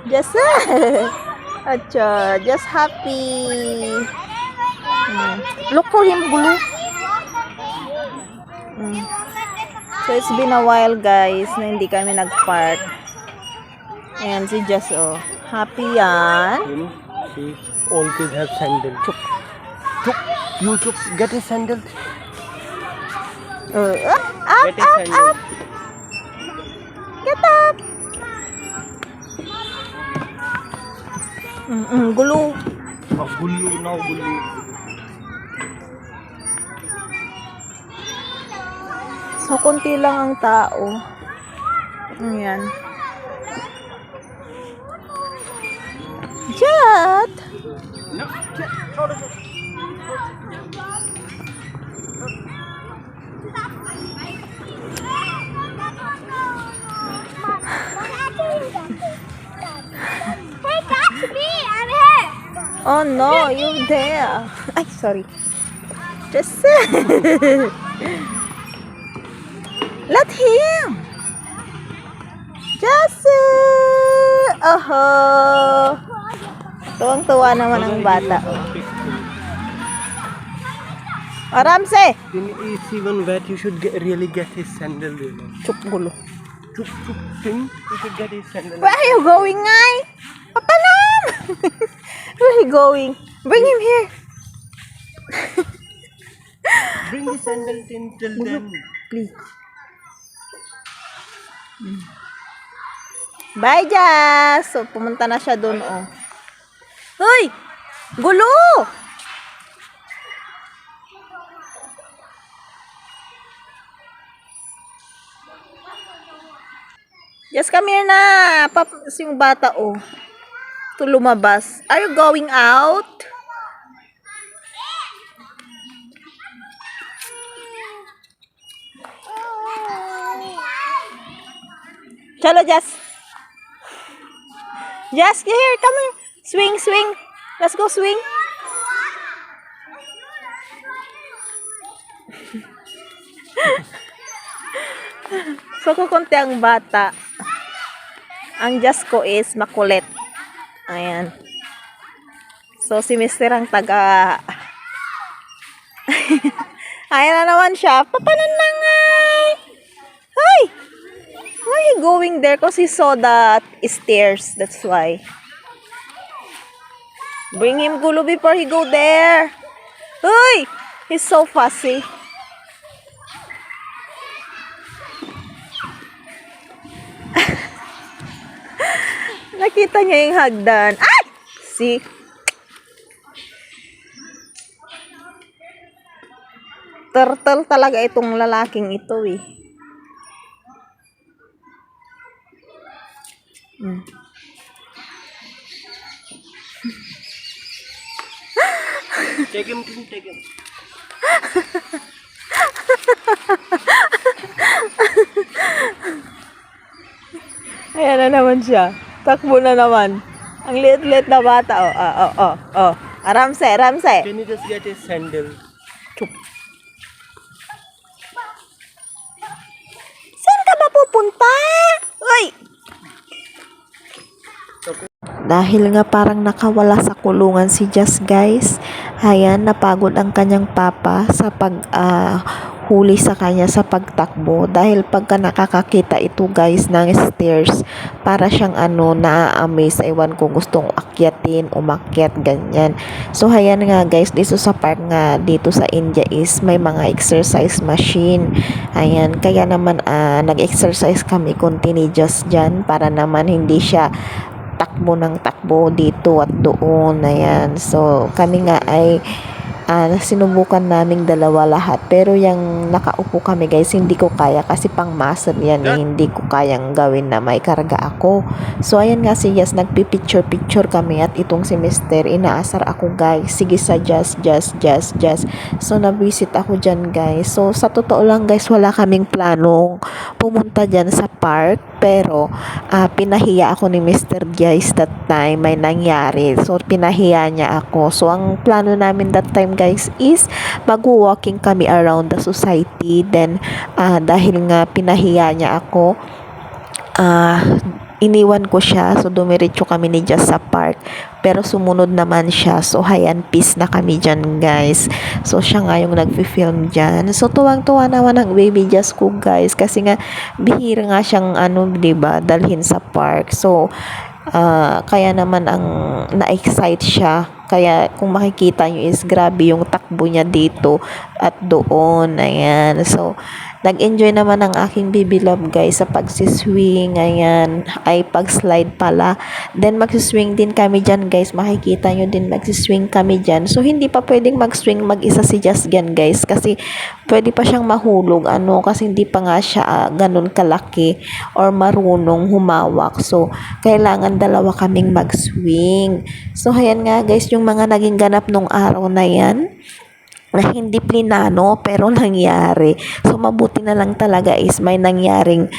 Just Acha, just happy. Look for him, Gulu. So it's been a while guys na hindi kami nag-park. Ayan si Just happy yan. You know, see, all kids have sandals. Chup, chup, you chup, get his sandals. Up, Get his sandals. Get up. Gulo. Oh, gullu, now gullu. So konti lang ang tao. Ayan. Jat! No, Hey, catch me! I'm here! Oh no, you're there. Ay, sorry. Just let him. Just tuwang-tuwa naman ang bata. Ramsey! When you see one wet, you should really get his sandal. You know. Chup gulo. Chup, chup, thing. You should get his sandal. Where are you going, ngay? Papalam! Where are you going? Bring him here. Bring his sandal till then. Please. Bye, Jazz. So, pumunta na siya doon, oh. Hoy! Gulo! Jazz, come here na. Yung bata, oh. Ito lumabas. Are you going out? Chalo, Jazz. Jazz, here, come here. Swing, swing. Let's go swing. So, kukunti ang bata. Ang Jazz ko is makulit. Ayan. So, si Mr. ang taga... Ayan na naman siya. Papananangay! Hi! Why are you going there? Because he saw the stairs. That's why. Bring him gulo before he go there. Uy! He's so fussy. Nakita niya yung hagdan. Ay! See? Turtle talaga itong lalaking ito eh. Take him, take him. Ayan na naman siya. Takbo na naman. Ang liit-liit na bata. Ramsey, Ramsey. Can you just get his sandal? Chup. Saan ka ba pupunta? Uy! Dahil nga parang nakawala sa kulungan si Jazz guys, ayan, napagod ang kanyang papa sa huli sa kanya sa pagtakbo. Dahil pagka nakakakita ito guys ng stairs, para siyang na-amaze, ewan ko, gustong akyatin, umakyat, ganyan. So ayan nga guys, dito sa park nga dito sa India is may mga exercise machine. Ayan, kaya naman nag-exercise kami continuous dyan para naman hindi siya takbo ng takbo dito at doon. Ayan. So, kami nga ay sinubukan naming dalawa lahat. Pero yung nakaupo kami guys, hindi ko kaya kasi pang muscle yan. Hindi ko kayang gawin na may karga ako. So, ayan nga si Jazz, nagpipicture-picture kami at itong si Mr. inaasar ako guys. Sige sa Jazz. So, nabisit ako dyan guys. So, sa totoo lang guys, wala kaming planong pumunta dyan sa park. Pero, pinahiya ako ni Mr. Guys that time. May nangyari. So, pinahiya niya ako. So, ang plano namin that time guys is mag-walking kami around the society. Then, dahil nga pinahiya niya ako, iniwan ko siya. So, dumiretso kami ni Jazz sa park. Pero sumunod naman siya. So, hayan, peace na kami dyan, guys. So, siya nga yung nagfi-film dyan. So, tuwang-tuwa naman ang baby Jazz ko, guys. Kasi nga, bihira nga siyang, diba, dalhin sa park. So, kaya naman ang na-excite siya. Kaya kung makikita nyo is grabe yung takbo niya dito at doon. Ayan. So, nag-enjoy naman ang aking baby love, guys, sa pagsiswing. Ayan. Ay, pag-slide pala. Then, magsiswing din kami dyan, guys. Makikita nyo din, magsiswing kami dyan. So, hindi pa pwedeng mag-swing mag-isa si Jasgan, guys. Kasi, pwede pa siyang mahulog. Kasi hindi pa nga siya ganun kalaki or marunong humawak. So, kailangan dalawa kaming mag-swing. So, ayan nga, guys, yung mga naging ganap nung araw na yan na hindi plinano pero nangyari. So, mabuti na lang talaga is may nangyaring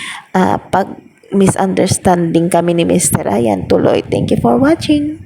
pag misunderstanding kami ni Mr. Ayan, tuloy. Thank you for watching.